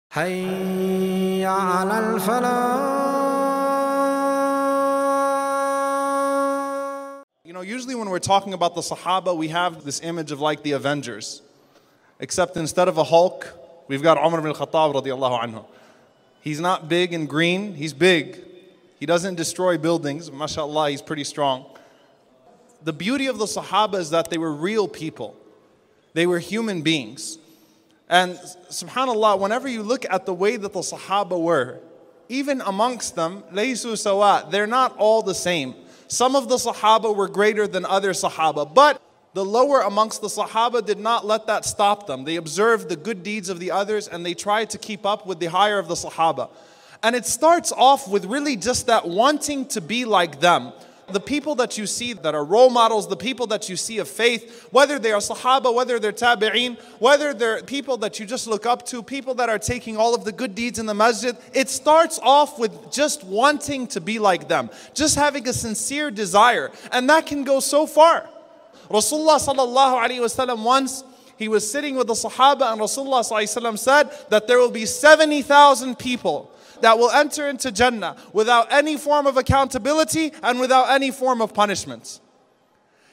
حي على الفلاح. You know, usually when we're talking about the Sahaba, we have this image of like the Avengers. Except instead of a Hulk, we've got Umar ibn al-Khattab radiallahu anhu. He's not big and green, he's big. He doesn't destroy buildings, mashallah, he's pretty strong. The beauty of the Sahaba is that they were real people. They were human beings. And subhanAllah, whenever you look at the way that the Sahaba were, even amongst them, laysu sawa, they're not all the same. Some of the Sahaba were greater than other Sahaba, but the lower amongst the Sahaba did not let that stop them. They observed the good deeds of the others and they tried to keep up with the higher of the Sahaba. And it starts off with really just that wanting to be like them. The people that you see that are role models, the people that you see of faith, whether they are Sahaba, whether they're Tabi'een, whether they're people that you just look up to, people that are taking all of the good deeds in the masjid, it starts off with just wanting to be like them, just having a sincere desire, and that can go so far. Rasulullah sallallahu alaihi wasallam once, he was sitting with the Sahaba and Rasulullah sallallahu alaihi wasallam said that there will be 70,000 people that will enter into Jannah without any form of accountability and without any form of punishment.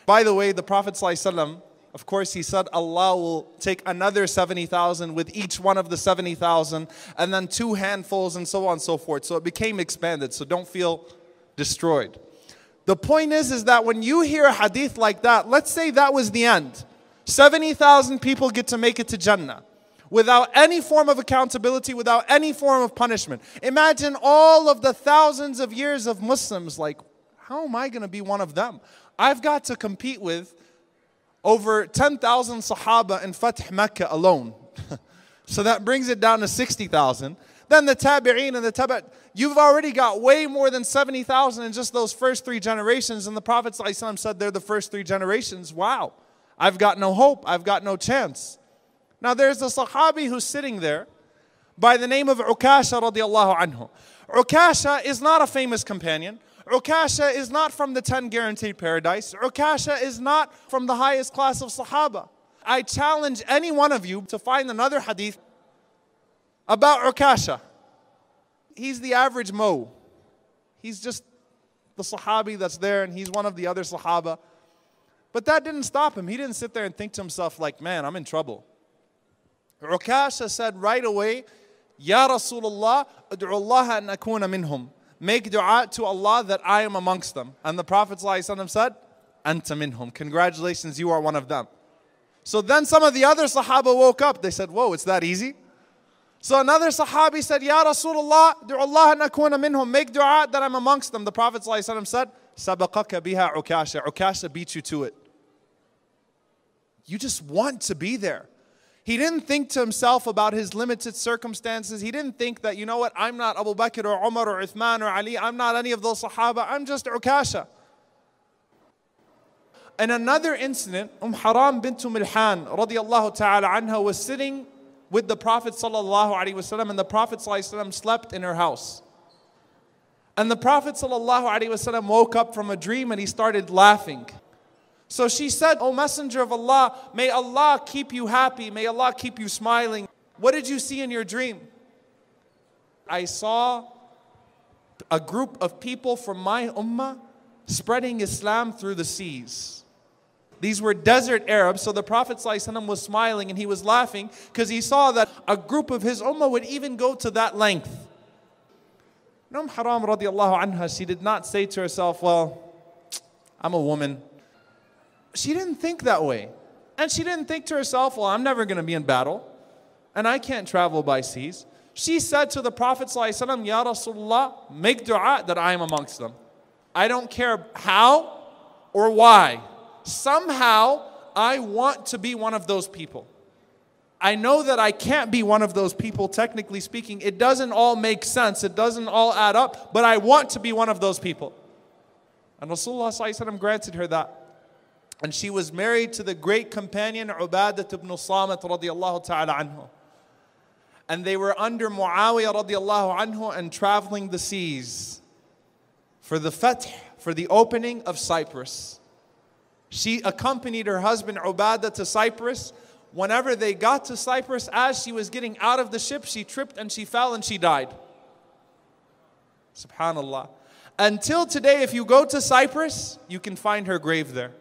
By the way, the Prophet ﷺ, of course, he said Allah will take another 70,000 with each one of the 70,000 and then 2 handfuls and so on and so forth. So it became expanded, so don't feel destroyed. The point is that when you hear a hadith like that, let's say that was the end. 70,000 people get to make it to Jannah without any form of accountability, without any form of punishment. Imagine all of the thousands of years of Muslims, like, how am I going to be one of them? I've got to compete with over 10,000 Sahaba in Fath Mecca alone. So that brings it down to 60,000. Then the Tabi'een and the Tabi'at, you've already got way more than 70,000 in just those first 3 generations. And the Prophet ﷺ said they're the first 3 generations. Wow, I've got no hope, I've got no chance. Now there's a Sahabi who's sitting there by the name of Ukasha radiallahu anhu. Ukasha is not a famous companion. Ukasha is not from the 10 guaranteed paradise. Ukasha is not from the highest class of Sahaba. I challenge any one of you to find another hadith about Ukasha. He's the average Mo. He's just the Sahabi that's there and he's one of the other Sahaba. But that didn't stop him. He didn't sit there and think to himself like, man, I'm in trouble. Ukasha said right away, Ya Rasulullah, ad'u Allah an akuna minhum. Make dua to Allah that I am amongst them. And the Prophet ﷺ said, Anta minhum. Congratulations, you are one of them. So then some of the other Sahaba woke up. They said, whoa, it's that easy? So another Sahabi said, Ya Rasulullah, ad'u Allah an akuna minhum. Make dua that I'm amongst them. The Prophet ﷺ said, Sabaqaka biha Ukasha. Ukasha beat you to it. You just want to be there. He didn't think to himself about his limited circumstances. He didn't think that, you know what, I'm not Abu Bakr or Umar or Uthman or Ali. I'm not any of those Sahaba. I'm just Ukasha. In another incident, Haram bint Milhan radiallahu ta'ala anha was sitting with the Prophet sallallahu alaihi wasallam, and the Prophet sallallahu alaihi wasallam slept in her house. And the Prophet sallallahu alaihi wasallam woke up from a dream and he started laughing. So she said, O Messenger of Allah, may Allah keep you happy, may Allah keep you smiling. What did you see in your dream? I saw a group of people from my ummah spreading Islam through the seas. These were desert Arabs, so the Prophet ﷺ was smiling and he was laughing because he saw that a group of his ummah would even go to that length. Haram radiallahu anha, she did not say to herself, well, I'm a woman. She didn't think that way. And she didn't think to herself, well, I'm never going to be in battle. And I can't travel by seas. She said to the Prophet ﷺ, Ya Rasulullah, make dua that I am amongst them. I don't care how or why. Somehow, I want to be one of those people. I know that I can't be one of those people, technically speaking. It doesn't all make sense. It doesn't all add up. But I want to be one of those people. And Rasulullah ﷺ granted her that. And she was married to the great companion Ubadah ibn Samit radiallahu ta'ala anhu. And they were under Muawiyah radiallahu anhu and traveling the seas for the fath, for the opening of Cyprus. She accompanied her husband Ubadah to Cyprus whenever they got to Cyprus, as she was getting out of the ship, she tripped and she fell and she died. Subhanallah. Until today, if you go to Cyprus, you can find her grave there.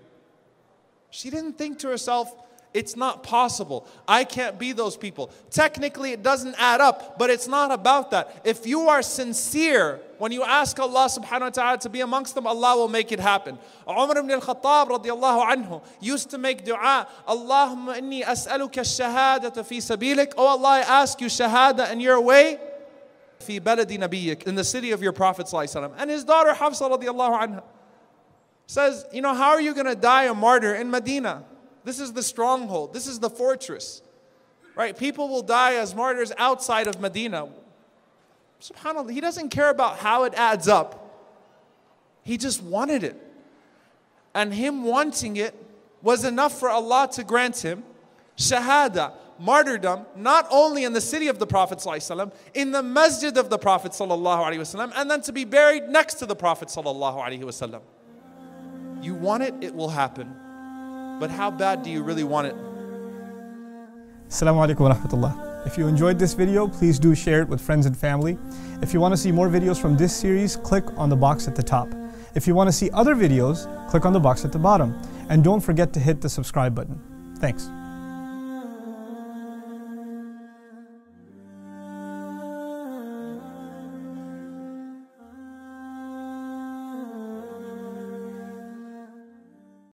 She didn't think to herself, it's not possible. I can't be those people. Technically, it doesn't add up, but it's not about that. If you are sincere, when you ask Allah subhanahu wa ta'ala to be amongst them, Allah will make it happen. Umar ibn al-Khattab radiallahu anhu used to make dua, Allahumma inni as'aluka ash-shahadata fi sabilik. Oh Allah, I ask you shahada in your way. Fi baladi nabiyyik, in the city of your Prophet sallallahu alaihi wasallam. And his daughter Hafsa radiallahu anha says, you know, how are you going to die a martyr in Medina? This is the stronghold. This is the fortress. Right? People will die as martyrs outside of Medina. SubhanAllah, he doesn't care about how it adds up. He just wanted it. And him wanting it was enough for Allah to grant him shahada, martyrdom, not only in the city of the Prophet ﷺ, in the masjid of the Prophet ﷺ, and then to be buried next to the Prophet ﷺ. You want it, it will happen. But how bad do you really want it? Assalamu alaikum wa rahmatullah. If you enjoyed this video, please do share it with friends and family. If you want to see more videos from this series, click on the box at the top. If you want to see other videos, click on the box at the bottom. And don't forget to hit the subscribe button. Thanks.